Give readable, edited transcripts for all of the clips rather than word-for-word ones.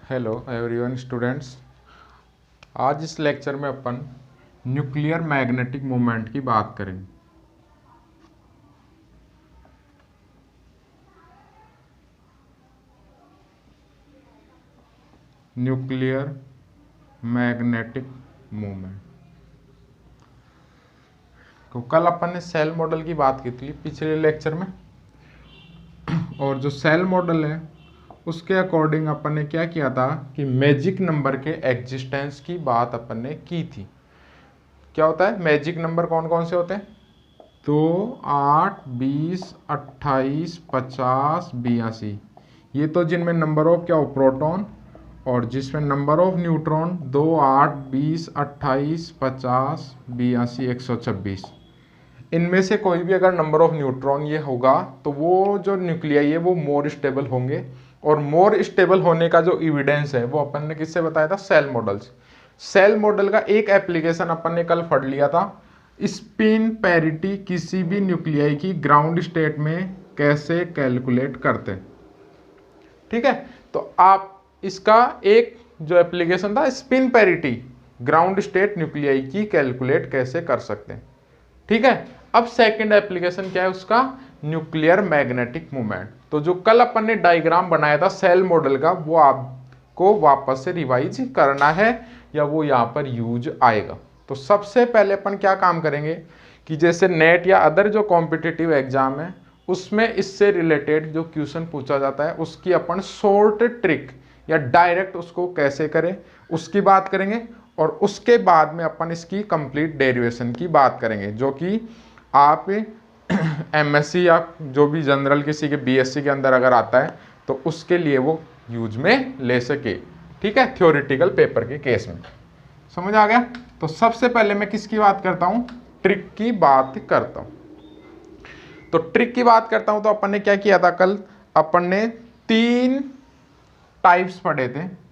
Hello everyone students. आज इस lecture में अपन न्यूक्लियर मैग्नेटिक मोमेंट की बात करेंगे। न्यूक्लियर मैग्नेटिक मोमेंट तो कल अपन ने सेल मॉडल की बात की थी पिछले लेक्चर में, और जो सेल मॉडल है उसके अकॉर्डिंग अपन ने क्या किया था कि मैजिक नंबर के एग्जिस्टेंस की बात अपन ने की थी। क्या होता है मैजिक नंबर, कौन कौन से होते हैं? 2, 8, 20, 28, 50, 82। ये तो जिनमें नंबर ऑफ क्या हो प्रोटॉन, और जिसमें नंबर ऑफ न्यूट्रॉन 2, 8, 20, 28, 50, 82, 126। इनमें से कोई भी अगर नंबर ऑफ न्यूट्रॉन ये होगा तो वो जो न्यूक्लियाई है वो मोर स्टेबल होंगे, और मोर स्टेबल होने का जो एविडेंस है वो अपन ने किससे बताया था? सेल मॉडल से। सेल मॉडल का एक एप्लीकेशन अपन ने कल पढ़ लिया था, स्पिन पैरिटी किसी भी न्यूक्लियाई की ग्राउंड स्टेट में कैसे कैलकुलेट करते हैं। ठीक है, तो आप इसका एक जो एप्लीकेशन था spin parity ground state nuclei की कैलकुलेट कैसे कर सकते हैं। ठीक है, अब सेकंड एप्लीकेशन क्या है उसका? Nuclear magnetic moment. तो जो कल अपन ने डायग्राम बनाया था सेल मॉडल का वो आपको वापस से रिवाइज करना है या वो यहाँ पर यूज आएगा। तो सबसे पहले अपन क्या काम करेंगे कि जैसे नेट या अदर जो कॉम्पिटिटिव एग्जाम है उसमें इससे रिलेटेड जो क्वेश्चन पूछा जाता है उसकी अपन शॉर्ट ट्रिक या डायरेक्ट उसको कैसे करें उसकी बात करेंगे, और उसके बाद में अपन इसकी कंप्लीट डेरिवेशन की बात करेंगे, जो कि आप एमएससी या जो भी जनरल किसी के बीएससी के अंदर अगर आता है तो उसके लिए वो यूज में ले सके। ठीक है, थ्योरेटिकल पेपर के केस में। समझ आ गया? तो सबसे पहले मैं किसकी बात करता हूं? ट्रिक की बात करता हूं। तो ट्रिक की बात करता हूं तो अपन ने क्या किया था कल? अपन ने 3 टाइप्स पढ़े थे।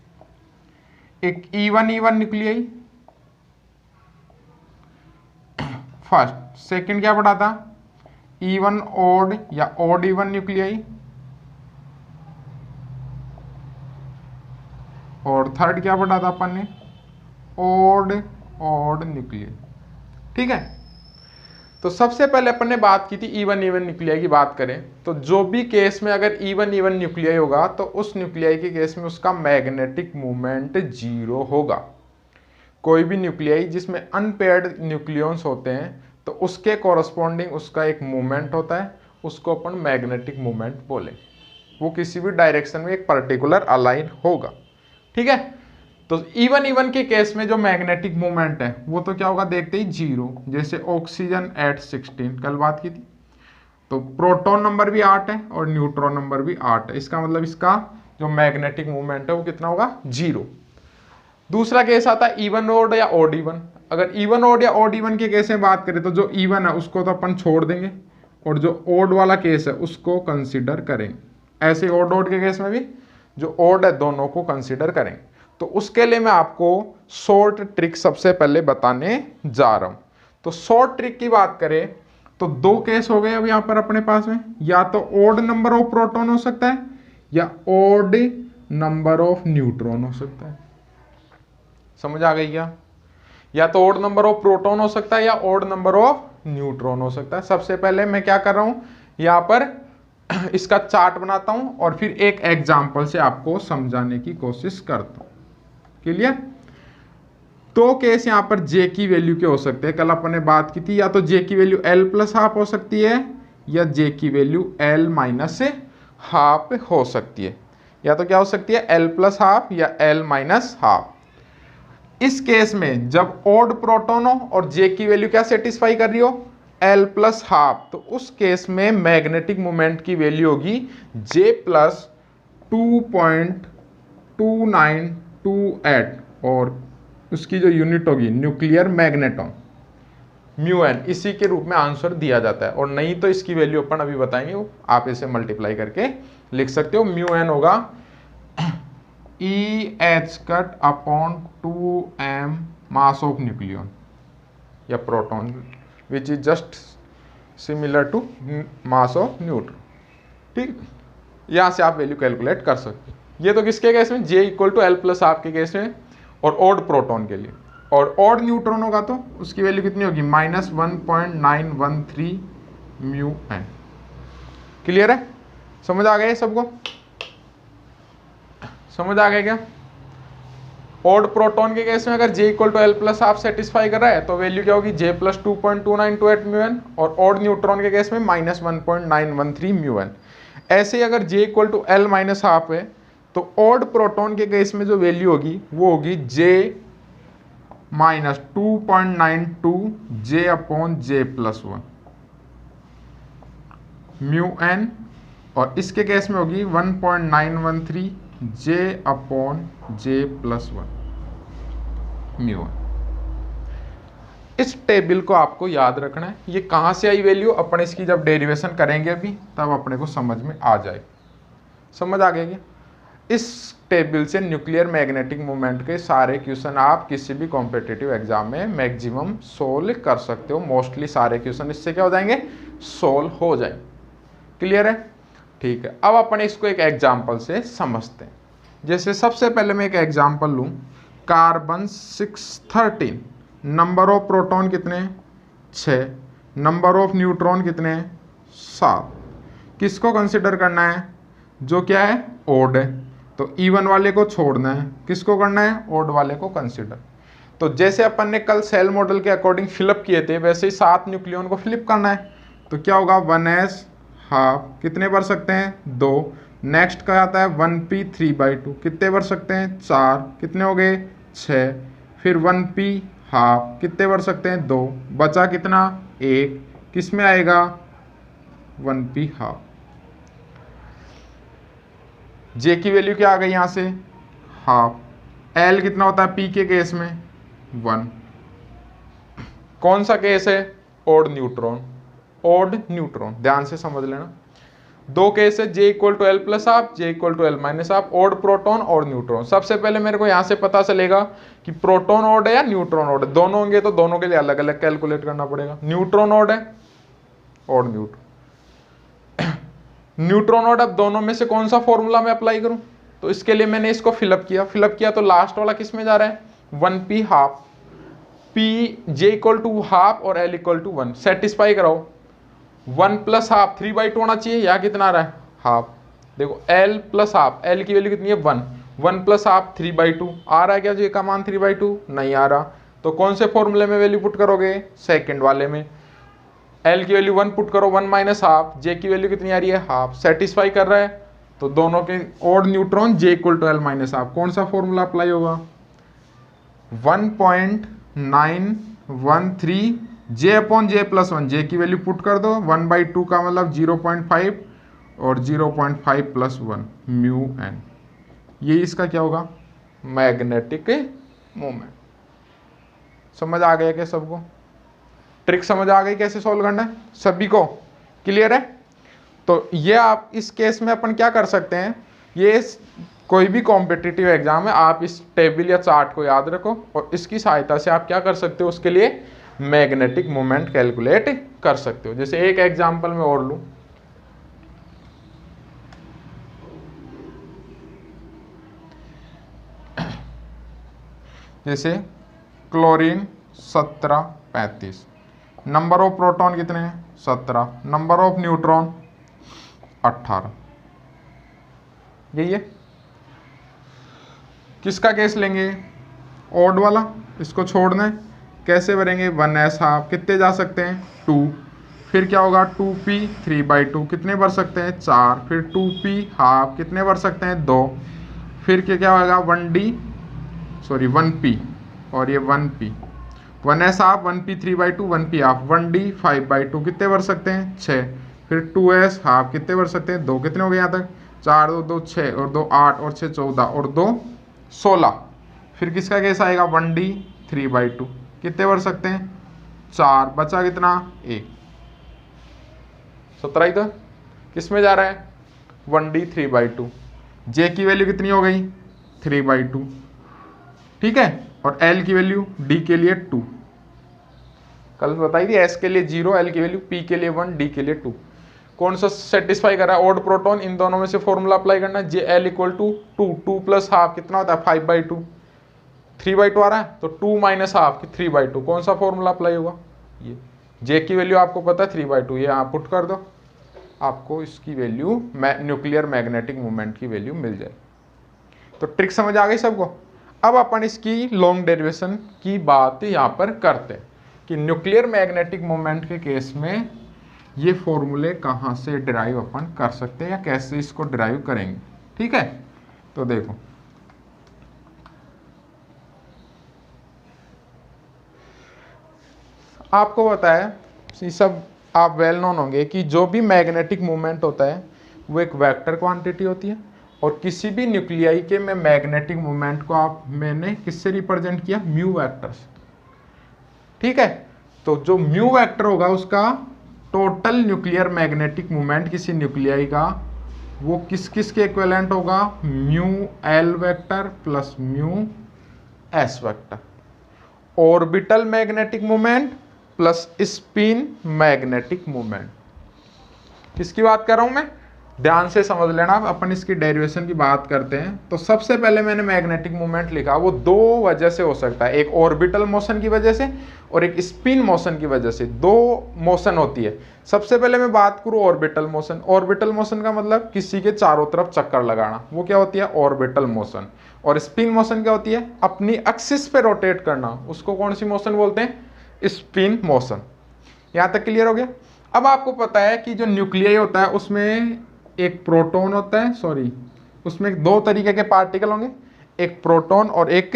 एक E1 न्यूक्लियाई फर्स्ट, सेकंड क्या पढ़ा था? E1 ऑड या ऑड E1 न्यूक्लियाई, और थर्ड क्या पढ़ा था अपन ने? Odd odd nuclei. ठीक है, तो सबसे पहले अपन ने बात की थी E1 न्यूक्लियाई की बात करें तो जो भी केस में अगर E1 न्यूक्लियाई होगा तो उस न्यूक्लियाई के केस में उसका मैग्नेटिक मोमेंट 0 होगा। कोई भी न्यूक्लियाई जिसमें अनपेयर्ड न्यूक्लियॉन्स होते हैं तो उसके कॉरस्पॉन्डिंग उसका एक मूवमेंट होता है, उसको अपन मैग्नेटिक मूवमेंट बोले। वो किसी भी डायरेक्शन में एक पर्टिकुलर अलाइन होगा। ठीक है, तो E1 के केस में जो मैग्नेटिक मूवमेंट है वो तो क्या होगा देखते ही 0। जैसे ऑक्सीजन एट 16 कल बात की थी, तो प्रोटॉन नंबर भी 8 है और न्यूट्रॉन नंबर भी 8 है, इसका मतलब इसका जो मैग्नेटिक मूवमेंट है वो कितना होगा? 0। दूसरा केस आता है E1 ऑड या ऑड E1। अगर E1 ऑड या ऑड E1 के केस में बात करें तो जो E1 है उसको तो अपन छोड़ देंगे और जो ऑड वाला केस है उसको कंसीडर करेंगे। ऐसे ऑड के केस में भी जो ऑड है दोनों को कंसीडर करेंगे। तो उसके लिए मैं आपको शॉर्ट ट्रिक सबसे पहले बताने जा रहा हूं। तो शॉर्ट ट्रिक की बात करें तो 2 केस हो गए अब यहां पर अपने पास में, या तो ऑड नंबर ऑफ प्रोटॉन हो सकता है या ऑड नंबर ऑफ न्यूट्रॉन हो सकता है। समझ आ गई क्या? या तो ऑड नंबर ऑफ प्रोटॉन हो सकता है या ऑड नंबर ऑफ न्यूट्रॉन हो सकता है। सबसे पहले मैं क्या कर रहा हूं यहां पर इसका चार्ट बनाता हूं और फिर एक एग्जांपल से आपको समझाने की कोशिश करता हूं। क्लियर? तो केस यहां पर जे की वैल्यू के हो सकते हैं, कल अपन ने बात की थी, या तो जे की वैल्यू L + ½ हो सकती है या जे की वैल्यू L - ½ हो सकती है। या तो क्या हो सकती है? L + ½ या L - ½ इस केस में जब ऑड प्रोटॉन हो और जे की वैल्यू क्या सेटिस्फाई कर रही हो? L + ½ तो उस केस में मैग्नेटिक मोमेंट की वैल्यू होगी J + 2.2928 और उसकी जो यूनिट होगी न्यूक्लियर मैग्नेटॉन μn, इसी के रूप में आंसर दिया जाता है। और नहीं तो इसकी वैल्यू अपन अभी बताएंगे, आप इसे मल्टीप्लाई करके लिख सकते हो। μn होगा EH/2m मास ऑफ न्यूक्लियन या proton which is just similar to mass of neutron. ठीक, यहां से आप वैल्यू कैलकुलेट कर सकते हो। ये तो किसके केस में, J equal to L plus half के केस में, और ऑड प्रोटॉन के लिए। और ऑड न्यूट्रॉन होगा तो उसकी वैल्यू कितनी होगी, -1.913 म्यू एन। क्लियर है, समझ आ गया सबको, समझ आ गया क्या? ऑड प्रोटॉन के केस में अगर J equal to L plus half satisfy कर रहा है तो वैल्यू क्या होगी, J प्लस 2.2928 म्यू एन, और ऑड न्यूट्रॉन के केस में -1.913 म्यू एन। ऐसे ही अगर J equal to L minus half है तो ऑड प्रोटॉन के केस में जो वैल्यू होगी वो होगी J minus 2.92 J upon J plus 1 mu N, और इसके केस में होगी 1.913 J upon J plus 1 mu N. इस टेबल को आपको याद रखना है, ये कहाँ से आई वैल्यू, अपन इसकी जब डेरिवेशन करेंगे अभी तब अपने को समझ में आ जाए। समझ आ गया? इस टेबल से न्यूक्लियर मैग्नेटिक मोमेंट के सारे क्वेश्चन आप किसी भी कॉम्पिटिटिव एग्जाम में मैक्सिमम सोल्व कर सकते हो। मोस्टली सारे क्वेश्चन इससे क्या हो जाएंगे, सोल्व हो जाएंगे। क्लियर है? ठीक है, अब अपन इसको एक एग्जाम्पल से समझते हैं। जैसे सबसे पहले मैं एक एग्जाम्पल लूँ, कार्बन 613, नंबर ऑफ प्रोटॉन कितने, 6, नंबर ऑफ न्यूट्रॉन कितने, 7। किसको कंसिडर करना है, जो क्या है, ओड है, तो इवन वाले को छोड़ना है, किसको करना है, ओड वाले को कंसिडर। तो जैसे अपन ने कल सेल मॉडल के अकॉर्डिंग फिलअप किए थे वैसे ही 7 न्यूक्लियन को फिलिप करना है। तो क्या होगा, 1s हाफ, कितने भर सकते हैं, 2। नेक्स्ट का आता है 1p 3/2, कितने भर सकते हैं, 4, कितने हो गए, 6। फिर 1p हाफ, कितने भर सकते हैं, 2, बचा कितना, 1, किस में आएगा, 1p हाफ। J की वैल्यू क्या आ गई यहाँ से, हाफ। L कितना होता है P के केस में, 1। कौन सा केस है, ओड न्यूट्रॉन, ओड न्यूट्रॉन, ध्यान से समझ लेना। दो केस है, J equal to L plus half, J equal to L minus half, odd proton और न्यूट्रॉन। सबसे पहले मेरे को यहाँ से पता चलेगा कि प्रोटॉन ओड है या न्यूट्रॉन ओड है। दोनों होंगे तो दोनों के लिए अलग अलग कैलकुलेट करना पड़ेगा। न्यूट्रॉन ओड है, ओड न्यूट्रॉन, न्यूट्रॉन ओड। अब दोनों में से कौन सा फॉर्मूला मैं अप्लाई करूं, तो इसके लिए मैंने इसको फिलअप किया तो लास्ट वाला किस में जा रहा है, 1p half, P J equal to half और L इक्वल टू 1। सेटिस्फाई कराओ, 1 प्लस हाफ 3/2 होना चाहिए, या कितना आ रहा है, हाफ। देखो L प्लस हाफ, L की वैल्यू कितनी है, 1, 1 प्लस हाफ 3/2 आ रहा है क्या, J का मान 3/2 नहीं आ रहा। तो कौन से फॉर्मूले में वैल्यू पुट करोगे, सेकंड वाले में। L की वैल्यू 1 पुट करो, 1 माइनस हाफ, J की वैल्यू कितनी आ रही है, हाफ। सेटिस्फाई कर रहा है, तो दोनों के odd neutron J equal to L minus half. कौन सा फॉर्मूला अप्लाई होगा, 1.913 J upon J plus 1। J की वैल्यू पुट कर दो, 1/2 का मतलब 0.5 और 0.5 प्लस 1 म्यू एन। ये इसका क्या होगा, मैग्नेटिक मोमेंट। समझ आ गया क्या सबको, ट्रिक समझ आ गई कैसे सॉल्व करना है, सभी को क्लियर है? तो ये आप इस केस में अपन क्या कर सकते हैं, ये कोई भी कॉम्पिटिटिव एग्जाम है, आप इस टेबल या चार्ट को याद रखो और इसकी सहायता से आप क्या कर सकते हो, उसके लिए मैग्नेटिक मोमेंट कैलकुलेट कर सकते हो। जैसे एक एग्जांपल में और लूं, जैसे क्लोरीन 1735, नंबर ऑफ प्रोटॉन कितने हैं, 17, नंबर ऑफ न्यूट्रॉन 18। यही है। किसका केस लेंगे, ओड वाला, इसको छोड़ना है, कैसे भरेंगे, 1s हाफ, कितने जा सकते हैं, 2। फिर क्या होगा, 2p 3/2, कितने भर सकते हैं, 4। फिर 2p हाफ, कितने भर सकते हैं, 2। फिर क्या होगा, 1p और ये 1p, 1s half, 1p 3/2, 1p half, 1d 5/2, कितने भर सकते हैं, 6। फिर 2s हाफ, कितने भर सकते हैं, 2। कितने हो गए यहाँ तक, 4 2 2 6 और 2 8 और 6 14 और 2 16। फिर किसका केस आएगा, 1d 3/2, कितने भर सकते हैं, 4, बचा कितना, 1। 17 ही तो किस में जा रहा है, 1d 3/2। J की वैल्यू कितनी हो गई, 3/2, ठीक है। और L की वैल्यू D के लिए 2, कल बताई थी, S के लिए 0, L की वैल्यू, P के लिए 1, D के लिए 2। कौन सा सेटिस्फाई कर रहा है, ऑड प्रोटॉन, इन दोनों में से फॉर्मूला अप्लाई करना है, JL equal to 2 plus half कितना होता है 5/2, 3/2 आ रहा है, तो 2 माइनस हाफ की 3/2, कौन सा फॉर्मूला अप्लाई होगा, ये J की वैल्यू आपको पता है 3/2, ये यहाँ पुट कर दो, आपको इसकी वैल्यू न्यूक्लियर मैग्नेटिक मोमेंट की वैल्यू मिल जाए। तो ट्रिक समझ आ गई सबको। अब अपन इसकी लॉन्ग डेरिवेशन की बात यहाँ पर करते हैं कि न्यूक्लियर मैग्नेटिक मोमेंट के केस में ये फॉर्मूले कहाँ से डिराइव अपन कर सकते हैं या कैसे इसको डिराइव करेंगे। ठीक है, तो देखो आपको पता है, ये सब आप वेल नोन होंगे कि जो भी मैग्नेटिक मोमेंट होता है वो एक वेक्टर क्वांटिटी होती है, और किसी भी न्यूक्लियाई के में मैग्नेटिक मोमेंट को मैंने किससे रिप्रेजेंट किया, म्यू वेक्टर्स। ठीक है, तो जो म्यू वेक्टर होगा उसका टोटल न्यूक्लियर मैग्नेटिक मोमेंट किसी न्यूक्लियाई का वो किस किस के इक्विवेलेंट होगा, mu L vector plus mu S vector. Orbital magnetic moment plus spin magnetic moment. किसकी बात कर रहा हूं मैं, ध्यान से समझ लेना। अपन इसकी डेरिवेशन की बात करते हैं। तो सबसे पहले मैंने मैग्नेटिक मोमेंट लिखा, वो दो वजह से हो सकता है, एक ऑर्बिटल मोशन की वजह से और एक स्पिन मोशन की वजह से। दो मोशन होती है। सबसे पहले मैं बात करूं ऑर्बिटल मोशन। ऑर्बिटल मोशन का मतलब किसी के चारों तरफ चक्कर लगाना, वो क्या होती है, ऑर्बिटल मोशन। और स्पिन मोशन क्या होती है, अपनी एक्सिस पे रोटेट करना, उसको कौन सी मोशन बोलते हैं, स्पिन मोशन। यहां तक क्लियर हो गया। अब आपको पता है कि जो न्यूक्लियाई होता है उसमें एक प्रोटॉन होता है, सॉरी उसमें दो तरीके के पार्टिकल होंगे, एक प्रोटॉन और एक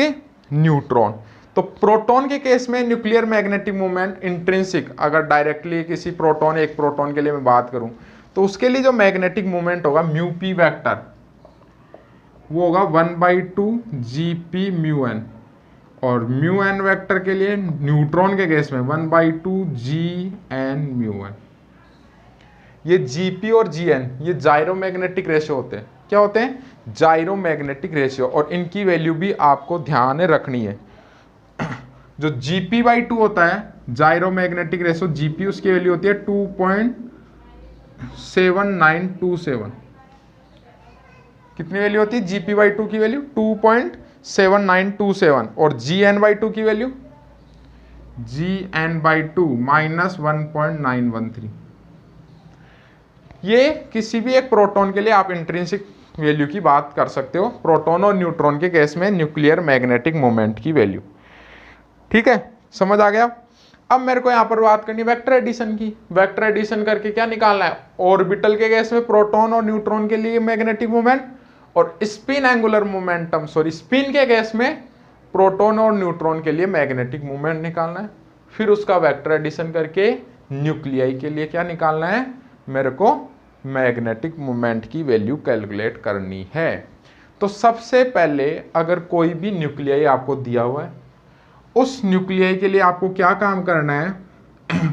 न्यूट्रॉन। तो प्रोटॉन के केस में न्यूक्लियर मैग्नेटिक मोमेंट इंट्रिंसिक, अगर डायरेक्टली किसी प्रोटॉन, एक प्रोटॉन के लिए मैं बात करूं तो उसके लिए जो मैग्नेटिक मोमेंट होगा म्यू पी वेक्टर वो होगा 1/2 GP म्यू एन, और म्यू एन वेक्टर के लिए न्यूट्रॉन के केस में 1/2 GN म्यू एन। ये GP और GN ये जायरोमैग्नेटिक रेशियो होते हैं। क्या होते हैं, जायरोमैग्नेटिक रेशियो, और इनकी वैल्यू भी आपको ध्यान रखनी है। जो GP/2 होता है जायरोमैग्नेटिक रेशियो, GP उसकी वैल्यू होती है 2.7927। कितनी वैल्यू होती है GP/2 की वैल्यू 2.7927, और GN/2 की वैल्यू GN/2 -1.913। ये किसी भी एक प्रोटॉन के लिए आप इंट्रिंसिक वैल्यू की बात कर सकते हो, प्रोटॉन और न्यूट्रॉन के केस में न्यूक्लियर मैग्नेटिक मोमेंट की वैल्यू। ठीक है, समझ आ गया। अब मेरे को यहां पर बात करनी है वेक्टर एडिशन की। वेक्टर एडिशन करके क्या निकालना है, ऑर्बिटल के केस में प्रोटॉन और न्यूट्रॉन के लिए मैग्नेटिक मोमेंट, और spin angular momentum, sorry spin के केस में प्रोटॉन और न्यूट्रॉन के लिए मैग्नेटिक मोमेंट निकालना है। फिर उसका वेक्टर एडिशन करके न्यूक्लियाई के लिए क्या निकालना है, मेरे को मैग्नेटिक मोमेंट की वैल्यू कैलकुलेट करनी है। तो सबसे पहले अगर कोई भी न्यूक्लियाई आपको दिया हुआ है, उस न्यूक्लियाई के लिए आपको क्या काम करना है,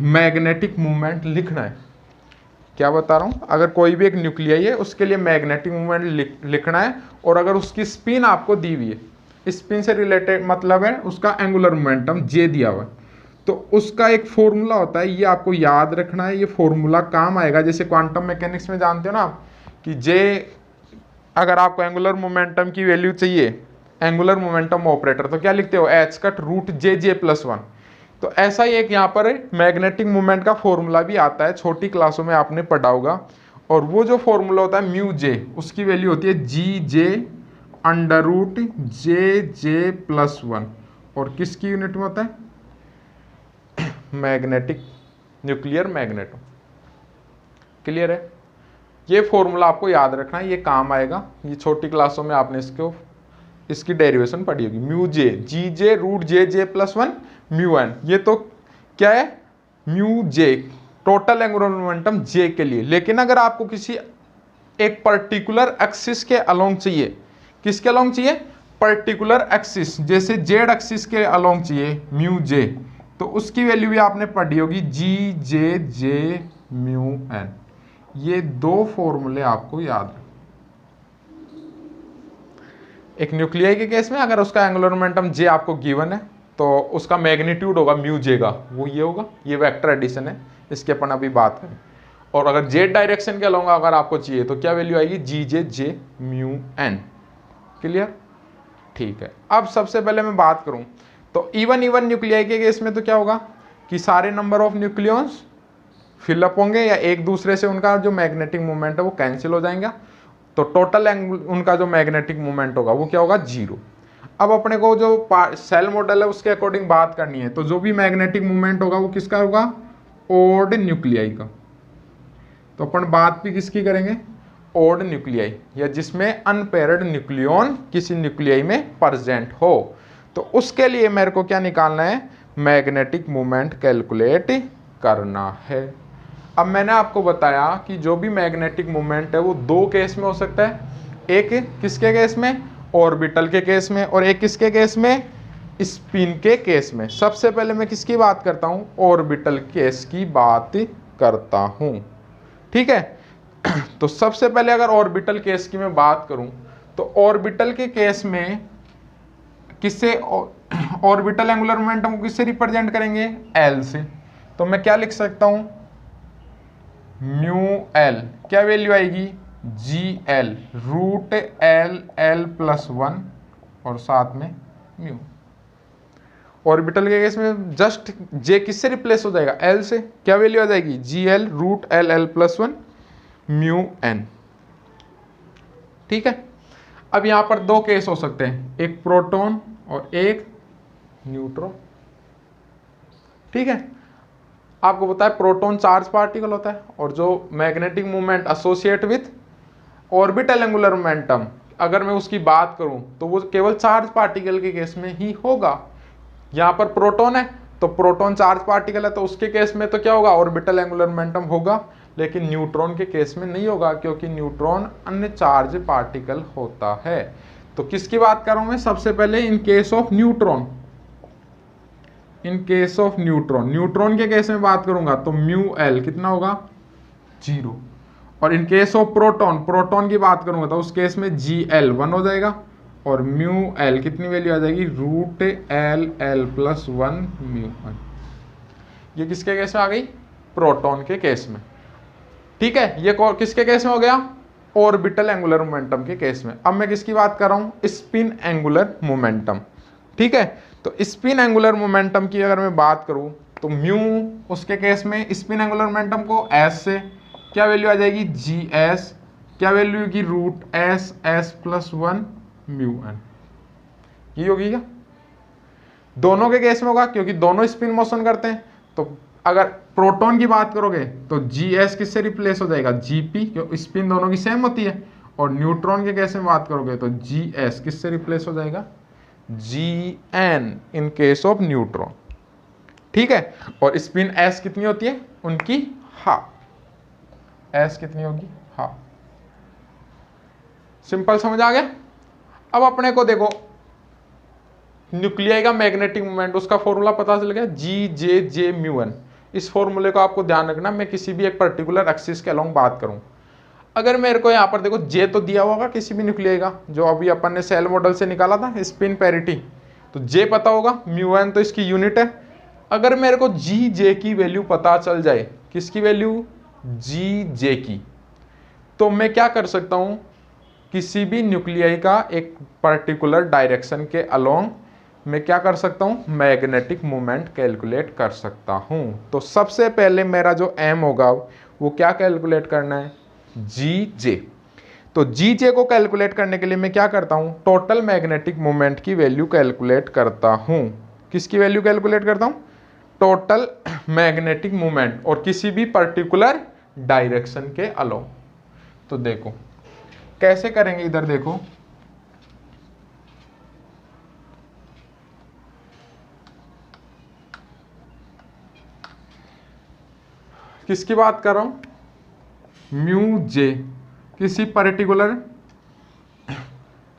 मैग्नेटिक मोमेंट लिखना है। क्या बता रहा हूं, अगर कोई भी एक न्यूक्लियाई है उसके लिए मैग्नेटिक मोमेंट लिखना है, और अगर उसकी स्पिन आपको दी हुई है, स्पिन से रिलेटेड मतलब है उसका एंगुलर मोमेंटम J दिया हुआ है, तो उसका एक फॉर्मूला होता है, ये आपको याद रखना है। ये फॉर्मूला काम आएगा, जैसे क्वांटम मैकेनिक्स में जानते हो ना आप कि J, अगर आपको एंगुलर मोमेंटम की वैल्यू चाहिए, एंगुलर मोमेंटम ऑपरेटर, तो क्या लिखते हो, h√J+1। तो ऐसा ही एक यहाँ पर मैग्नेटिक मोमेंट का फॉर्मूला भी आता है, छोटी क्लासों में आपने पढ़ा होगा। और वो जो फॉर्मूला होता है म्यू J, उसकी वैल्यू होती है GJ√JJ+1, और किसकी यूनिट में होता है, मैग्नेटिक, न्यूक्लियर मैग्नेटो। क्लियर है, ये फॉर्मूला आपको याद रखना है, ये काम आएगा। ये छोटी क्लासों में आपने इसकी डेरिवेशन पढ़ी होगी। Mu J, GJ√JJ+1 mu N, ये तो क्या है, mu J total angular momentum J के लिए। लेकिन अगर आपको किसी एक पर्टिकुलर एक्सिस के अलोंग चाहिए, किसके अलोंग चाहिए, पर्टिकुलर एक्सिस, जैसे जेड एक्सिस के अलोंग चाहिए म्यू J, तो उसकी वैल्यू भी आपने पढ़ी होगी GJ म्यू एन। ये दो फॉर्मूले आपको याद रखें। एक न्यूक्लियाई के केस में अगर उसका एंगुलर मोमेंटम J आपको गिवन है तो उसका मैग्नीट्यूड होगा म्यू J का, वो ये होगा। ये वेक्टर एडिशन है, इसके अपन अभी बात करें। और अगर जेड डायरेक्शन के अलोंग अगर आपको चाहिए तो क्या वैल्यू आएगी, जी जे जे म्यू एन। क्लियर? ठीक है। अब सबसे पहले मैं बात करूं तो इवन न्यूक्लियाई के केस में तो क्या होगा कि सारे नंबर ऑफ न्यूक्लियॉन्स फिलअप होंगे या एक दूसरे से उनका जो मैग्नेटिक मोमेंट है वो कैंसिल हो जाएंगे, तो टोटल उनका जो मैग्नेटिक मोमेंट होगा वो क्या होगा, 0। अब अपने को जो सेल मॉडल है उसके अकॉर्डिंग बात करनी है, तो जो भी मैग्नेटिक मोमेंट होगा वो किसका होगा, ओड न्यूक्लियाई का। तो अपन बात भी किसकी करेंगे, ओड न्यूक्लियाई, या जिसमें अनपेयर्ड न्यूक्लियॉन किसी न्यूक्लियाई में प्रेजेंट हो। तो उसके लिए मेरे को क्या निकालना है, मैग्नेटिक मोमेंट कैलकुलेट करना है। अब मैंने आपको बताया कि जो भी मैग्नेटिक मोमेंट है वो दो केस में हो सकता है, एक किसके केस में, ऑर्बिटल के केस में, और एक किसके केस में, स्पिन के केस में। सबसे पहले मैं किसकी बात करता हूं, ऑर्बिटल केस की बात करता हूं। ठीक है, तो सबसे पहले अगर ऑर्बिटल केस की मैं बात करूं तो ऑर्बिटल के केस में किससे, ऑर्बिटल एंगुलर मोमेंटम को किससे रिप्रेजेंट करेंगे, एल से। तो मैं क्या लिख सकता हूं, म्यू एल, क्या वैल्यू आएगी, g L root L L plus 1 और साथ में म्यू। ऑर्बिटल के केस में जस्ट जे किससे रिप्लेस हो जाएगा, एल से, क्या वैल्यू आ जाएगी, g L root L L plus 1 mu N. ठीक है, अब यहां पर दो केस हो सकते हैं, एक प्रोटॉन और एक न्यूट्रॉन। ठीक है, आपको पता है प्रोटॉन चार्ज पार्टिकल होता है, और जो magnetic movement associate with orbital angular momentum, अगर मैं उसकी बात करूं तो वो केवल चार्ज पार्टिकल के केस में ही होगा। यहां पर प्रोटॉन है तो प्रोटॉन चार्ज पार्टिकल है, तो उसके केस में तो क्या होगा, ऑर्बिटल एंगुलर मोमेंटम होगा, लेकिन न्यूट्रॉन के केस में नहीं होगा, क्योंकि न्यूट्रॉन अन्य चार्ज पार्टिकल होता है। तो किसकी बात कर रहा हूं मैं, सबसे पहले इन case of neutron, in case of neutron, neutron के केस में बात करूंगा तो म्यू एल कितना होगा, 0। और इन केस ऑफ प्रोटॉन, प्रोटॉन की बात करूंगा तो उस केस में जी एल 1 हो जाएगा, और म्यू एल कितनी वैल्यू आ जाएगी, root L L plus 1 mu N. ये किसके केस में आ गई, प्रोटॉन के केस में। ठीक है, ये किसके केस में हो गया, ऑर्बिटल एंगुलर मोमेंटम के केस में। अब मैं किसकी बात कर रहा हूं, स्पिन एंगुलर मोमेंटम। ठीक है, तो स्पिन एंगुलर मोमेंटम की अगर मैं बात करूं तो म्यू, उसके केस में स्पिन एंगुलर मोमेंटम को एस से क्या वैल्यू आ जाएगी, जी एस, क्या वैल्यू की, root S S plus 1 mu N. ये होगी क्या, दोनों के केस में होगा क्योंकि दोनों स्पिन मोशन करते हैं। तो अगर प्रोटॉन की बात करोगे तो जी एस किससे रिप्लेस हो जाएगा, जी पी, क्योंकि स्पिन दोनों की सेम होती है। और न्यूट्रॉन के केस में बात करोगे तो जी एस किससे रिप्लेस हो जाएगा, G N in case of neutron. ठीक है, और स्पिन एस कितनी होती है उनकी, हाफ, एस कितनी होगी, हाफ। सिंपल समझ आ गया। अब अपने को देखो न्यूक्लियाई का मैग्नेटिक मोमेंट, उसका फॉर्मूला पता चल गया, जी जे जे म्यू एन। इस फॉर्मूले को आपको ध्यान रखना, मैं किसी भी एक पर्टिकुलर एक्सिस के अलोंग बात करूं। अगर मेरे को यहाँ पर देखो जे तो दिया होगा किसी भी न्यूक्लियाई का, जो अभी अपन ने सेल मॉडल से निकाला था स्पिन पैरिटी, तो जे पता होगा, म्यू एन तो इसकी यूनिट है। अगर मेरे को जी जे की वैल्यू पता चल जाए, किसकी वैल्यू, जी जे की, तो मैं क्या कर सकता हूं, किसी भी न्यूक्लियाई का एक पर्टिकुलर डायरेक्शन के अलोंग मैं क्या कर सकता हूं, मैग्नेटिक मोमेंट कैलकुलेट कर सकता हूं। तो सबसे पहले मेरा जो एम होगा वो क्या कैलकुलेट करना है, जी जे। तो जी जे को कैलकुलेट करने के लिए मैं क्या करता हूं, टोटल मैग्नेटिक मोमेंट की वैल्यू कैलकुलेट करता हूं। किसकी वैल्यू कैलकुलेट करता हूं, टोटल मैग्नेटिक मोमेंट, और किसी भी पर्टिकुलर डायरेक्शन के अलोंग। तो देखो कैसे करेंगे, इधर देखो, किसकी बात कर रहा हूं, म्यू जे, किसी पर्टिकुलर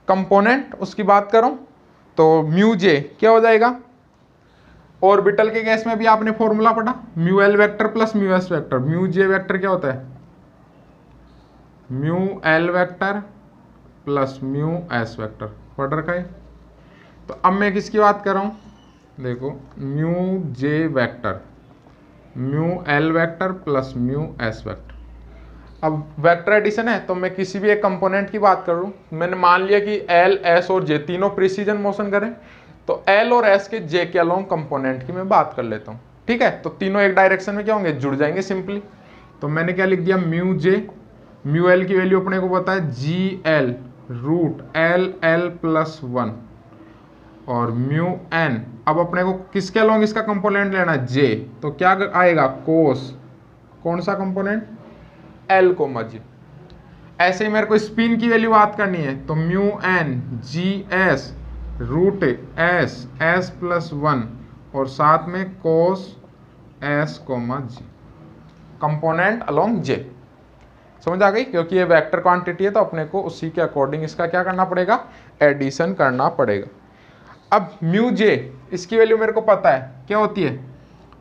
कंपोनेंट उसकी बात कर रहा हूं। तो म्यू जे क्या हो जाएगा, ऑर्बिटल के केस में भी आपने फॉर्मूला पढ़ा, mu L vector plus mu S vector. Mu J vector क्या होता है, mu L vector plus mu S vector, पढ़ रखा है। तो अब मैं किसकी बात कर रहा हूं, देखो mu J vector, mu L vector plus mu S vector. अब वेक्टर एडिशन है तो मैं किसी भी एक कंपोनेंट की बात करूं, मैंने मान लिया कि एल, एस और जे तीनों प्रिसीजन मोशन करें, तो एल और एस के जे के अलोंग कंपोनेंट की मैं बात कर लेता हूं। ठीक है, तो तीनों एक डायरेक्शन में क्या होंगे, जुड़ जाएंगे सिंपली। तो मैंने क्या लिख दिया, म्यू जे, म्यू एल की वैल्यू अपने को पता है g L root L L plus 1 और म्यू एन, अब अपने को किसके अलोंग इसका कंपोनेंट लेना है, जे, तो क्या आएगा कोस, कौन सा कंपोनेंट, एल कोमा जी। ऐसे ही मेरे को स्पिन की वैल्यू बात करनी है, तो mu N g S root S S plus 1 और साथ में cos S comma g, component along J. समझ आ गई, क्योंकि ये वेक्टर क्वांटिटी है तो अपने को उसी के अकॉर्डिंग इसका क्या करना पड़ेगा, एडिशन करना पड़ेगा। अब म्यू जे, इसकी वैल्यू मेरे को पता है क्या होती है,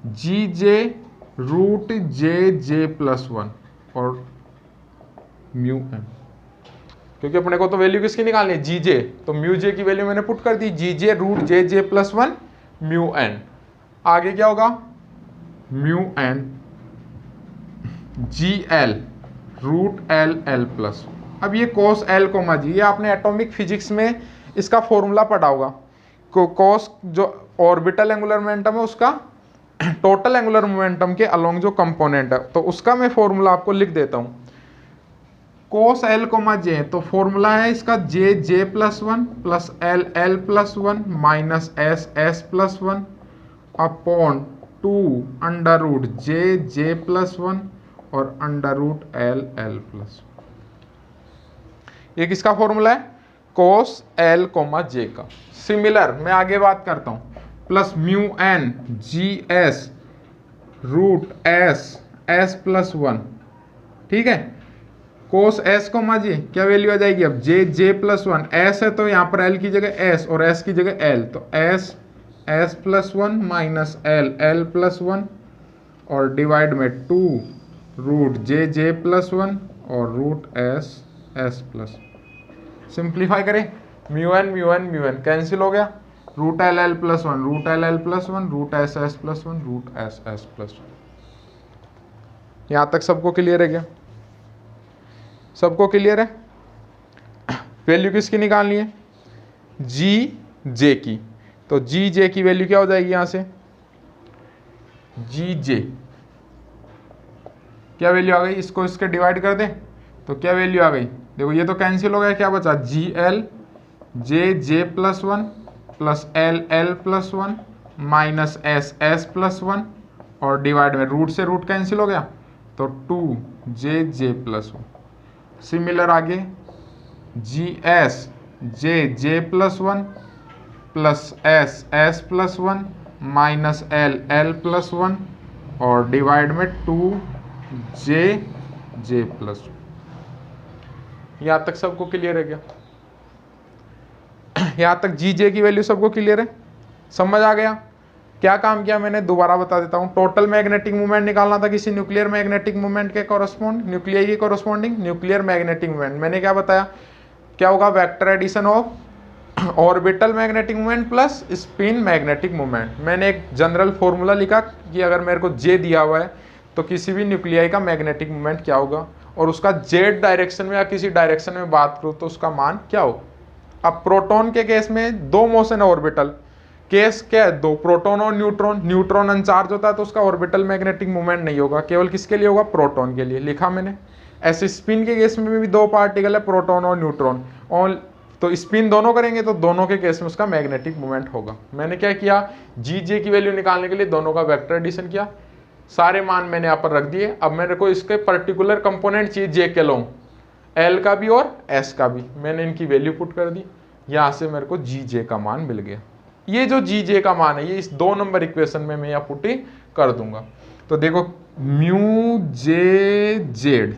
जी J root J J plus 1 और म्यू एन, क्योंकि अपने को तो वैल्यू किसकी निकालनी है, जी जे, तो म्यू जे की वैल्यू मैंने पुट कर दी, g J root J J plus 1 mu N. आगे क्या होगा, mu N g L root L L plus, अब ये कोस एल कोमा जी, ये आपने एटॉमिक फिजिक्स में इसका फॉर्मूला पढ़ा होगा, कोस जो ऑर्बिटल एंगुलर मोमेंटम है उसका टोटल एंगुलर मोमेंटम के अलोंग जो कंपोनेंट है, तो उसका मैं फॉर्मूला आपको लिख देता हूं, कोस एल कोमा जे, तो फॉर्मूला है इसका J J plus 1 plus L L plus 1 minus S S plus 1 upon 2 under root J J plus 1 और under root L L plus. ये किसका फॉर्मूला है, कोस एल कोमा जे का। सिमिलर मैं आगे बात करता हूं, plus mu N g S root S S plus 1, ठीक है, कोस एस कोमा जी क्या वैल्यू आ जाएगी, अब जे जे प्लस 1, एस है तो यहाँ पर एल की जगह एस और एस की जगह एल, तो S S plus 1 minus L L plus 1 और डिवाइड में 2 रूट जे जे प्लस 1 और root S S plus. Simplify करें, म्यू एन कैंसिल हो गया, root L L plus 1 root L L plus 1 root S S plus 1 root S S plus 1। यहाँ तक सबको clear है क्या, सबको क्लियर है। वैल्यू किसकी निकालनी है, जी जे की, तो जी जे की वैल्यू क्या हो जाएगी, यहां से जी जे क्या वैल्यू आ गई, इसको इसके डिवाइड कर दें तो क्या वैल्यू आ गई, देखो ये तो कैंसिल हो गया, क्या बचा, G L J J plus 1 plus L L plus 1 minus S S plus 1 और डिवाइड में रूट से रूट कैंसिल हो गया तो 2 जे जे प्लस 1। सिमिलर आगे G S J J plus 1 plus S S plus 1 minus L L plus 1 और divide में 2 जे J plus. यहां तक सबको क्लियर है क्या, यहां तक जी जे की वैल्यू सबको क्लियर है, समझ आ गया। क्या काम किया मैंने, दोबारा बता देता हूं, टोटल मैग्नेटिक मूवमेंट निकालना था किसी न्यूक्लियर मैग्नेटिक मूवमेंट के कॉरस्पॉन्ड, न्यूक्लियर की कॉरस्पॉन्डिंग न्यूक्लियर मैग्नेटिक मूवमेंट। मैंने क्या बताया, क्या होगा, vector addition of orbital magnetic movement plus spin magnetic movement. मैंने एक जनरल फॉर्मूला लिखा कि अगर मेरे को जे दिया हुआ है तो किसी भी न्यूक्लियाई का मैग्नेटिक मूवमेंट क्या होगा, और उसका जेड डायरेक्शन में या किसी डायरेक्शन में बात करूँ तो उसका मान क्या हो। अब प्रोटॉन के केस में दो मोशन है ऑर्बिटल, केस क्या है, दो, प्रोटॉन और न्यूट्रॉन। न्यूट्रॉन अनचार्ज होता है तो उसका ऑर्बिटल मैग्नेटिक मूवमेंट नहीं होगा, केवल किसके लिए होगा, प्रोटॉन के लिए, लिखा मैंने। ऐसे स्पिन के केस में भी दो पार्टिकल है, प्रोटॉन और न्यूट्रॉन, और तो स्पिन दोनों करेंगे तो दोनों के केस में उसका मैग्नेटिक मूवमेंट होगा। मैंने क्या किया, जी जे की वैल्यू निकालने के लिए दोनों का वेक्टर एडिशन किया, सारे मान मैंने यहाँ पर रख दिए। अब मेरे को इसके पर्टिकुलर कंपोनेंट चाहिए जे के लोग, एल का भी और एस का भी, मैंने इनकी वैल्यू पुट कर दी, यहाँ से मेरे को जी जे का मान मिल गया। ये जो जी जे का मान है ये इस 2 नंबर इक्वेशन में मैं यहाँ पुट कर दूंगा। तो देखो म्यू जे जेड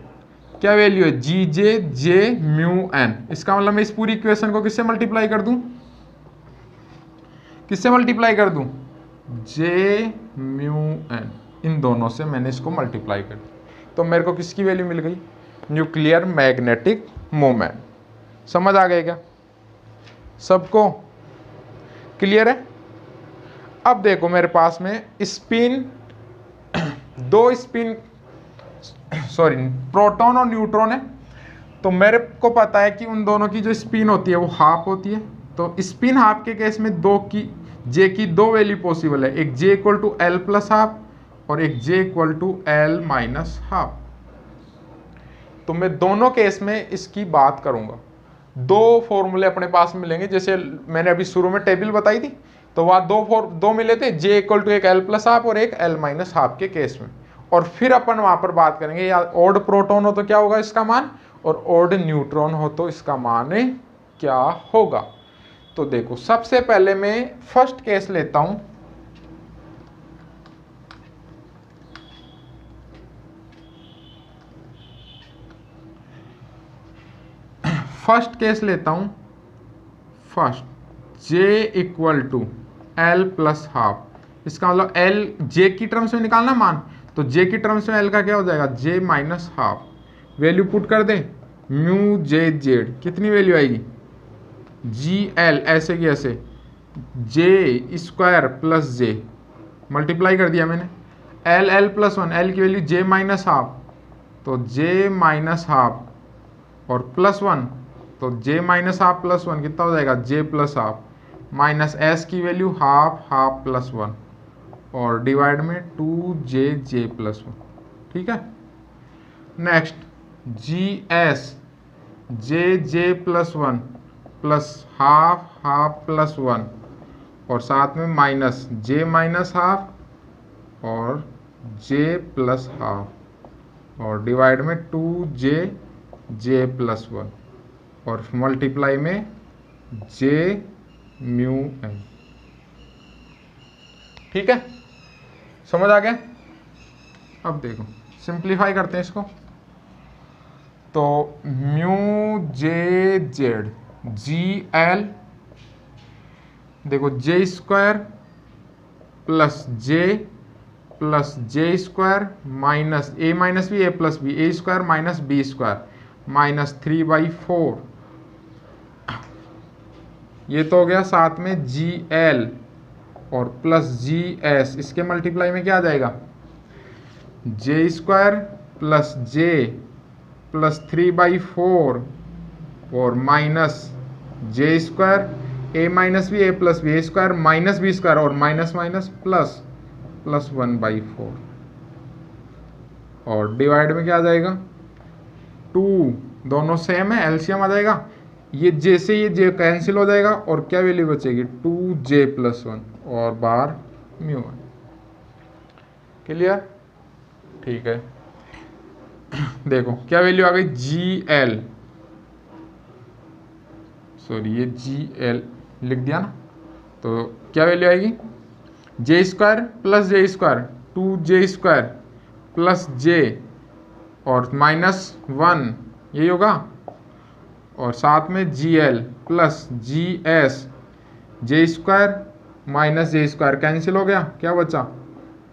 क्या वैल्यू है, जी जे जे म्यू एन, इसका मतलब मैं इस पूरी इक्वेशन को किससे मल्टीप्लाई कर दूं, किससे मल्टीप्लाई कर दूं, जे म्यू एन, इन दोनों से मैंने इसको मल्टीप्लाई कर दिया, तो मेरे को किसकी वैल्यू मिल गई, न्यूक्लियर मैग्नेटिक मोमेंट। समझ आ गए क्या, सबको क्लियर है। अब देखो मेरे पास में स्पिन, दो स्पिन सॉरी प्रोटॉन और न्यूट्रॉन है, तो मेरे को पता है कि उन दोनों की जो स्पिन होती है वो हाफ होती है। तो स्पिन हाफ के केस में जे की दो वैल्यू पॉसिबल है, एक J equal to L plus half और एक J equal to L minus half. तो मैं दोनों केस में इसकी बात करूंगा। दो फॉर्मूले अपने पास मिलेंगे, जैसे मैंने अभी शुरू में टेबल बताई थी, तो वहाँ दो मिले थे, जे इक्वल टू एक एल प्लस हाफ और एक एल माइनस हाफ के केस में। और फिर अपन वहाँ पर बात करेंगे या ऑड प्रोटॉन हो तो क्या होगा इसका मान, और ऑड न्यूट्रॉन हो तो इसका मान क्या होगा। तो देखो सबसे पहले मैं फर्स्ट केस लेता हूं, first J equal to L plus half. इसका मतलब एल जे की टर्म्स में निकालना मान, तो जे की टर्म्स में एल का क्या हो जाएगा, जे माइनस हाफ। वैल्यू पुट कर दे, म्यू जे जेड, कितनी वैल्यू आएगी, जी एल ऐसे की ऐसे, जे स्क्वायर प्लस जे, मल्टीप्लाई कर दिया मैंने, L L plus one, L की वैल्यू जे माइनस हाफ, तो जे माइनस हाफ और प्लस वन, तो जे माइनस हाफ प्लस वन कितना हो जाएगा, जे प्लस हाफ, माइनस एस की value half half plus one और डिवाइड में टू जे प्लस वन। ठीक है, next G S J plus one plus half half plus one और साथ में माइनस जे माइनस हाफ और जे प्लस हाफ और डिवाइड में टू जे प्लस वन और मल्टीप्लाई में जे म्यू एन। ठीक है, समझ आ गया। अब देखो सिंप्लीफाई करते हैं इसको, तो mu J Z G L, देखो J square plus J square minus A minus B A plus B, A square minus B square minus 3/4, ये तो हो गया। साथ में जी एल और प्लस जी एस, इसके मल्टीप्लाई में क्या आ जाएगा, J square plus J plus 3/4 और minus J square, A minus B A plus B, A square minus B square और माइनस माइनस प्लस 1/4 और डिवाइड में क्या आ जाएगा, 2, दोनों सेम है, एलसीएम आ जाएगा, ये जे से ये जे कैंसिल हो जाएगा और क्या वैल्यू बचेगी, 2j प्लस 1 और बार म्यू 1। क्लियर, ठीक है। देखो क्या वैल्यू आ गई, जी एल, सॉरी ये जी एल लिख दिया ना, तो क्या वैल्यू आएगी, J square plus J square, 2j square plus J और माइनस 1, यही होगा, और साथ में G L plus G S, J square minus J square cancel हो गया, क्या बचा,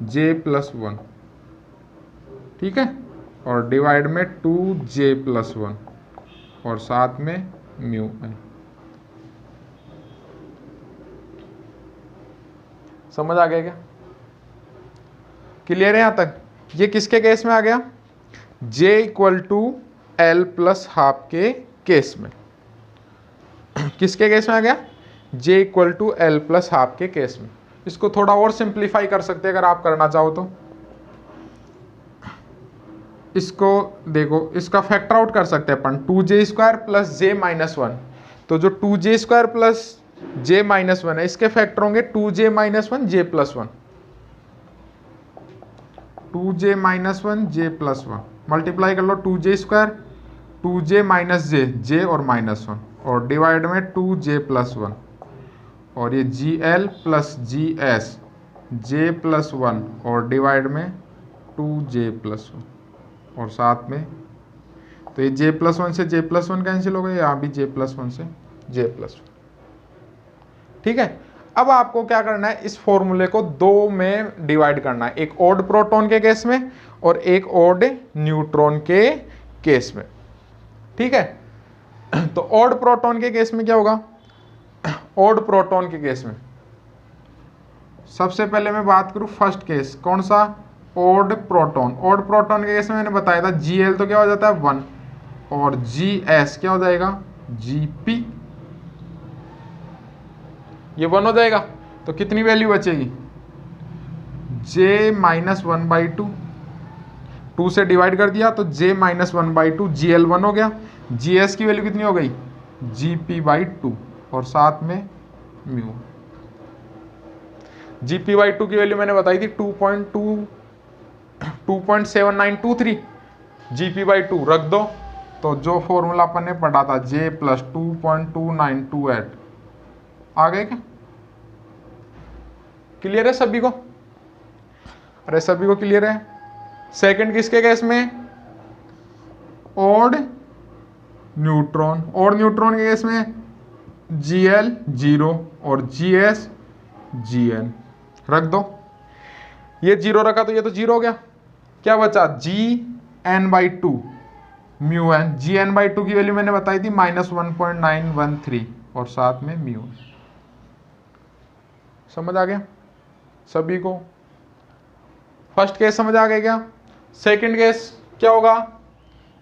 जे प्लस 1। ठीक है, और डिवाइड में 2j प्लस 1 और साथ में म्यू एन। समझ आ गया क्या, क्लियर है यहां तक। ये किसके केस में आ गया, j equal to L plus half के केस में। किसके केस में आ गया, j equal to L plus half के केस में। इसको थोड़ा और सिंप्लीफाई कर सकते हैं अगर आप करना चाहो तो। इसको देखो, इसका फैक्टर आउट कर सकते हैं अपन, 2j स्क्वायर प्लस जे माइनस 1, तो जो 2j स्क्वायर प्लस जे माइनस 1 है, इसके फैक्टर होंगे 2j माइनस 1 जे प्लस 1, 2j माइनस 1 जे प्लस 1, मल्टीप्लाई कर लो 2j स्क्वायर 2j माइनस जे और माइनस 1 और डिवाइड में 2j प्लस 1 और ये जी L plus G S J plus 1 और डिवाइड में 2j प्लस 1 और साथ में, तो ये j प्लस 1 से j प्लस 1 कैंसिल हो गया, यहाँ भी j प्लस 1 से j प्लस 1। ठीक है, अब आपको क्या करना है, इस फॉर्मूले को दो में डिवाइड करना है, एक ऑड प्रोटॉन के केस में और एक ऑड न्यूट्रॉन के केस में। ठीक है, तो ऑड प्रोटॉन के केस में क्या होगा, ऑड प्रोटॉन के केस में सबसे पहले मैं बात करूं फर्स्ट केस, कौन सा, ओड प्रोटॉन के केस में मैंने बताया था Gl तो क्या हो जाता है 1 और Gs क्या हो जाएगा Gp, ये 1 हो जाएगा। तो कितनी वैल्यू बचेगी J माइनस 1/2, 2 से डिवाइड कर दिया तो J माइनस 1/2, Gl 1 हो गया। Gs की वैल्यू कितनी हो गई Gp/2 और साथ में म्यू। Gp/2 की वैल्यू मैंने बताई थी 2.7923, Gp/2 रख दो तो जो फॉर्मूला अपन ने पढ़ा था J प्लस 2.2928 आ गए क्या? क्लियर है सभी को? अरे सभी को क्लियर है? सेकंड किसके केस में? ओड न्यूट्रॉन के केस में Gl 0 और Gs Gn रख दो। ये 0 रखा तो ये तो 0 हो गया। क्या बचा Gn/2 म्यू एन। Gn/2 की वैल्यू मैंने बताई थी -1.913 और साथ में म्यू। समझ आ गया सभी को? फर्स्ट केस समझ आ गया क्या? सेकंड केस क्या होगा?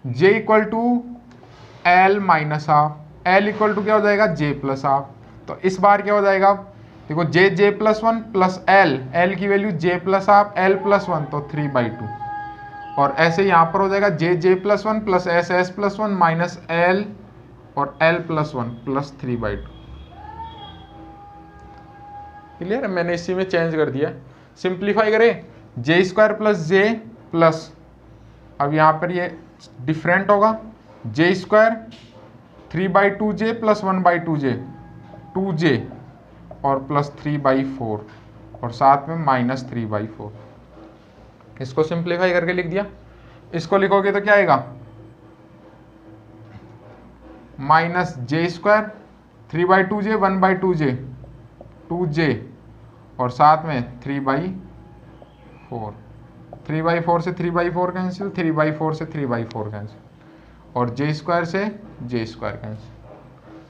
J equal to L minus half, L equal to क्या हो जाएगा J प्लस हाफ। तो इस बार क्या हो जाएगा? देखो J प्लस 1 प्लस L की value J plus half, L plus 1 तो 3/2 और ऐसे यहाँ पर हो जाएगा J plus 1 plus S plus 1 minus L और L प्लस 1 प्लस 3/2। क्लियर है? मैंने इसी में चेंज कर दिया। सिंप्लीफाई करें J² प्लस J प्लस, अब यहाँ पर ये डिफरेंट होगा J² 3/2J plus 1/2J 2J और प्लस 3/4 और साथ में माइनस 3/4। इसको सिंप्लीफाई करके लिख दिया। इसको लिखोगे तो क्या आएगा? Minus J² 3/2J 1/2J 2J और साथ में 3/4। 3/4 से 3/4 कैंसिल, 3/4 से 3/4 कैंसिल और J² से J² कैंसिल।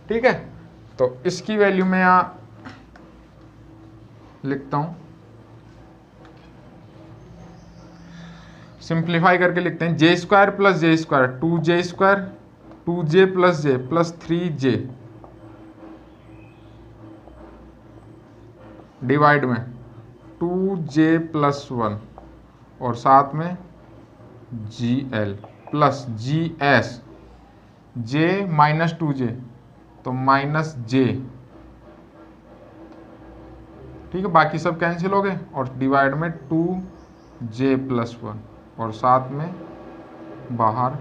ठीक है, तो इसकी वैल्यू मैं यहाँ लिखता हूं, सिंप्लीफाई करके लिखते हैं J² plus J² 2J² 2J plus J plus 3J divide में 2J प्लस 1 और साथ में GL plus GS J minus 2J तो माइनस J। ठीक है, बाकी सब कैंसिल हो गए और डिवाइड में 2J प्लस 1 और साथ में बाहर।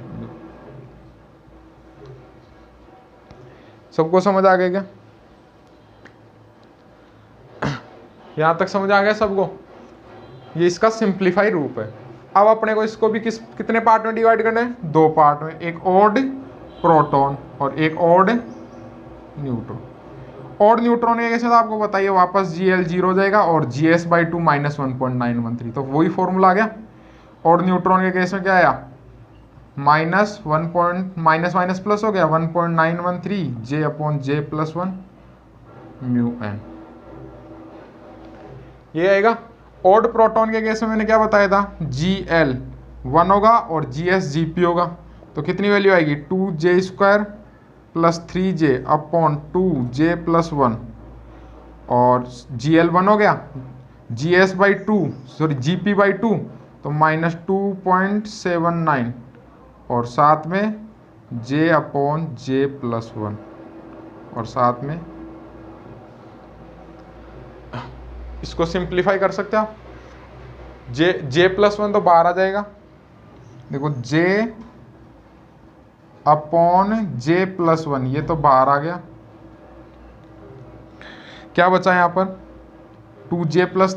सबको समझ आ गया क्या? यहां तक समझ आ गया सबको? ये इसका सिंप्लीफाई रूप है। अब अपने को इसको भी कितने पार्ट में डिवाइड करना है? 2 पार्ट में, एक ओड प्रोटॉन और एक ओड न्यूट्रॉन। ओड न्यूट्रॉन के कैसे था आपको बताइए, वापस Gl 0 हो जाएगा और Gs/2 माइनस 1.913 तो वही फॉर्मूला आ गया। ओड न्यूट्रॉन के केस में क्या आया? माइनस माइनस प्लस हो गया 1.913 J/J प्लस 1 म्यू एन, ये आएगा। ओड प्रोटॉन के केस में मैंने क्या बताया था? Gl 1 होगा और Gs Gp होगा तो कितनी वैल्यू आएगी? 2J² plus 3J upon 2J plus 1 और Gl 1 हो गया, Gp/2 तो माइनस 2.79 और साथ में J/J प्लस 1 और साथ में इसको सिंप्लीफाई कर सकते हैं आप। J प्लस 1 तो बाहर आ जाएगा, देखो J/J प्लस 1 ये तो बाहर आ गया। क्या बचा यहाँ पर? 2J प्लस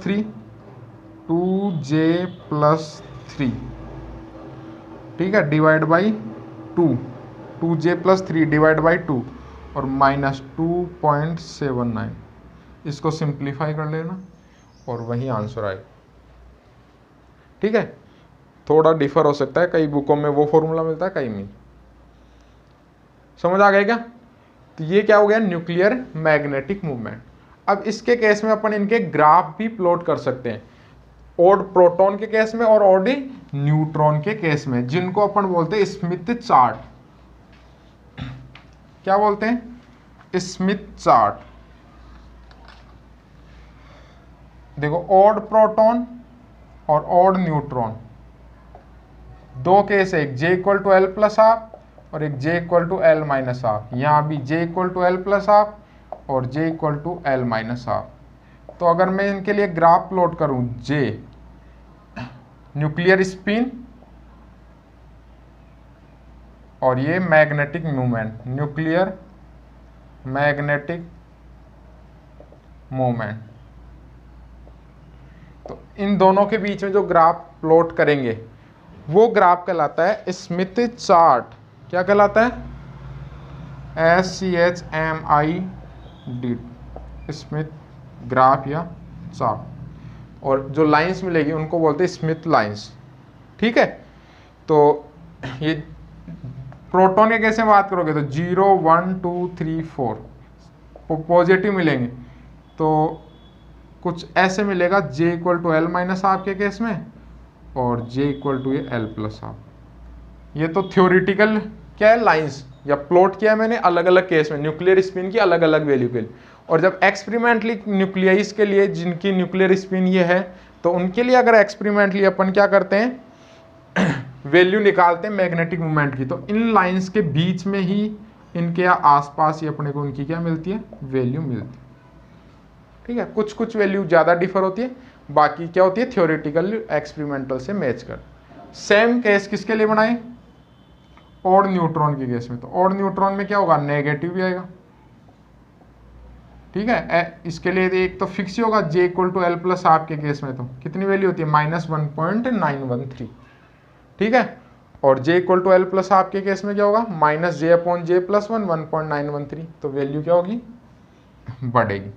3 ठीक है, divide by 2J plus 3 divide by 2 और माइनस 2.79। इसको सिंप्लीफाई कर लेना और वही आंसर आएगा। ठीक है, थोड़ा डिफर हो सकता है, कई बुकों में वो फॉर्मूला मिलता है, कई में। समझ आ गया क्या? तो ये क्या हो गया? Nuclear magnetic movement. अब इसके केस में अपन इनके ग्राफ भी प्लॉट कर सकते हैं। ऑड प्रोटॉन के केस में और ऑड न्यूट्रॉन के केस में, जिनको अपन बोलते हैं स्मिथ चार्ट। क्या बोलते हैं? Smith chart. देखो ऑड प्रोटॉन और ऑड न्यूट्रॉन, दो केस है, एक J equal to L plus half और एक J equal to L minus half. यहाँ भी J equal to L plus half और J equal to L minus half. तो अगर मैं इनके लिए ग्राफ प्लॉट करूं, J न्यूक्लियर स्पिन और ये magnetic movement, nuclear magnetic movement, तो इन दोनों के बीच में जो ग्राफ प्लॉट करेंगे वो ग्राफ कहलाता है स्मिथ चार्ट। क्या कहलाता है? SCHMID, स्मिथ ग्राफ या चार्ट। और जो लाइंस मिलेगी उनको बोलते हैं स्मिथ लाइंस। ठीक है, तो ये प्रोटॉन के कैसे बात करोगे तो 0 1 2 3 4 पॉजिटिव मिलेंगे, तो कुछ ऐसे मिलेगा J equal to L minus half के केस में और J इक्वल टू ये एल प्लस हाफ। ये तो थ्योरेटिकल क्या है, लाइंस या प्लॉट किया है मैंने अलग अलग केस में, न्यूक्लियर स्पिन की अलग अलग वैल्यू के लिए। और जब एक्सपेरिमेंटली न्यूक्लियाइज के लिए जिनकी न्यूक्लियर स्पिन ये है, तो उनके लिए अगर एक्सपेरिमेंटली अपन क्या करते हैं वैल्यू निकालते हैं मैग्नेटिक मोमेंट की, तो इन लाइंस के बीच में ही इनके आसपास ही अपने को उनकी क्या मिलती है, वैल्यू मिलती है। ठीक है, कुछ कुछ वैल्यू ज़्यादा डिफर होती है, बाकी क्या होती है थ्योरेटिकल एक्सपेरिमेंटल से मैच कर। सेम केस किसके लिए बनाए? ऑड न्यूट्रॉन के केस में। तो ऑड न्यूट्रॉन में क्या होगा, नेगेटिव भी आएगा। ठीक है, इसके लिए एक तो फिक्स ही होगा J equal to L plus half के केस में तो कितनी वैल्यू होती है, -1.913। ठीक है, और J equal to L plus half के केस में क्या होगा, -J अपॉन J प्लस 1 1.913। तो वैल्यू क्या होगी, बढ़ेगी।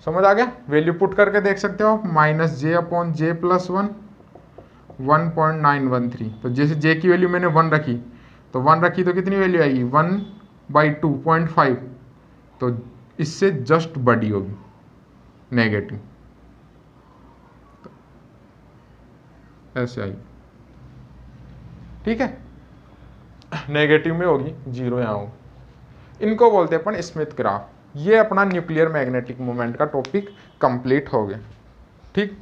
समझ आ गया? वैल्यू पुट करके देख सकते हो, -J अपॉन J प्लस 1 1.913। तो जैसे J की वैल्यू मैंने 1 रखी, तो 1 रखी तो कितनी वैल्यू आएगी, 1/2.5, तो इससे जस्ट बड़ी होगी नेगेटिव, तो ऐसे आएगी। ठीक है, नेगेटिव में होगी, 0 यहाँ होगी। इनको बोलते हैं अपन स्मिथ ग्राफ। ये अपना न्यूक्लियर मैग्नेटिक मोमेंट का टॉपिक कंप्लीट हो गया। ठीक।